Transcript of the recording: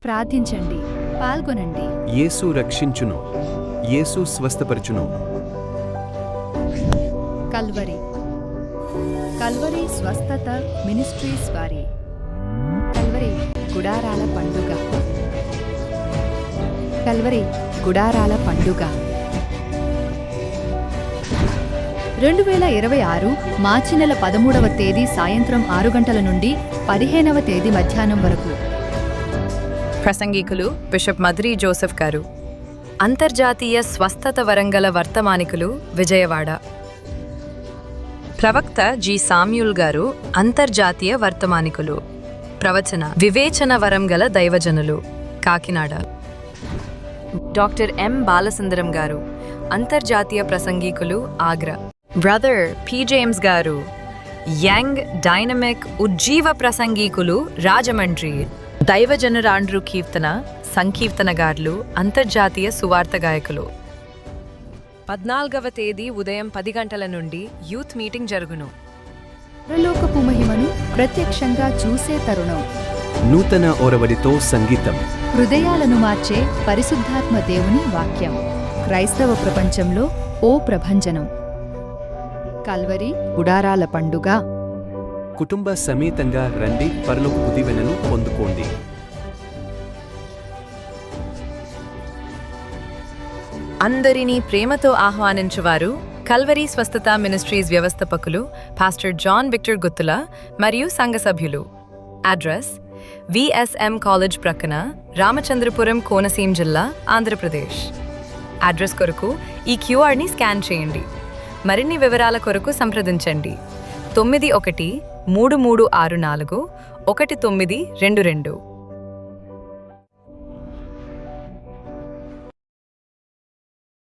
ప్రార్థించండి, పాల్గొనండి. యేసు రక్షించును, యేసు స్వస్థపరచును. కల్వరి కల్వరి స్వస్థత మినిస్ట్రీస్ వారి కల్వరి గుడారాల పండుగ. కల్వరి గుడారాల పండుగ 2026 మార్చి నెల 13వ తేదీ సాయంత్రం 6 గంటల నుండి 15వ తేదీ మధ్యాహ్నం వరకు. ప్రసంగికులు బిషప్ మద్రి జోసెఫ్ గారు. అంతర్జాతీయ స్వస్థత వరంగల వర్తమానికులు, విజయవాడ. ప్రవక్త జి సామ్యూల్ గారు, అంతర్జాతీయ వర్తమానికులు. ప్రవచన వివేచన వరం గల దైవజనులు, కాకినాడ. డాక్టర్ ఎం బాలసుందరం గారు, అంతర్జాతీయ ప్రసంగికులు, ఆగ్రా. బ్రదర్ పి జేమ్స్ గారు, యంగ్ డైనమిక్ ఉజ్జీవ ప్రసంగికులు, రాజమండ్రి. దైవజనురాండ్రు కీర్తన సంకీర్తనగారులు, అంతర్జాతీయ సువార్త గాయకులు. 14వ తేదీ ఉదయం 10 గంటల నుండి యూత్ మీటింగ్ జరుగును. పరలోకపు మహిమను ప్రత్యక్షంగా చూసే తరుణం. నూతన ఒరవడితో సంగీతం. హృదయాలను మార్చే పరిశుద్ధాత్మ దేవుని వాక్యం. క్రైస్తవ ప్రపంచంలో ఓ ప్రభంజనం. కల్వరి గుడారాల పండుగ. కుటుంబ సమేతంగా రండి, పరలోకపు దీవెనలు పొందుకోండి. అందరినీ ప్రేమతో ఆహ్వానించువారు కల్వరి స్వస్థత మినిస్ట్రీస్ వ్యవస్థాపకులు పాస్టర్ జాన్ విక్టర్ గుత్తుల మరియు సంఘ సభ్యులు. అడ్రస్ విఎస్ఎం కాలేజ్ ప్రక్కన, రామచంద్రపురం, కోనసీమ జిల్లా, ఆంధ్రప్రదేశ్. అడ్రస్ కొరకు ఈ క్యూఆర్ని స్కాన్ చేయండి. మరిన్ని వివరాల కొరకు సంప్రదించండి 9133641922.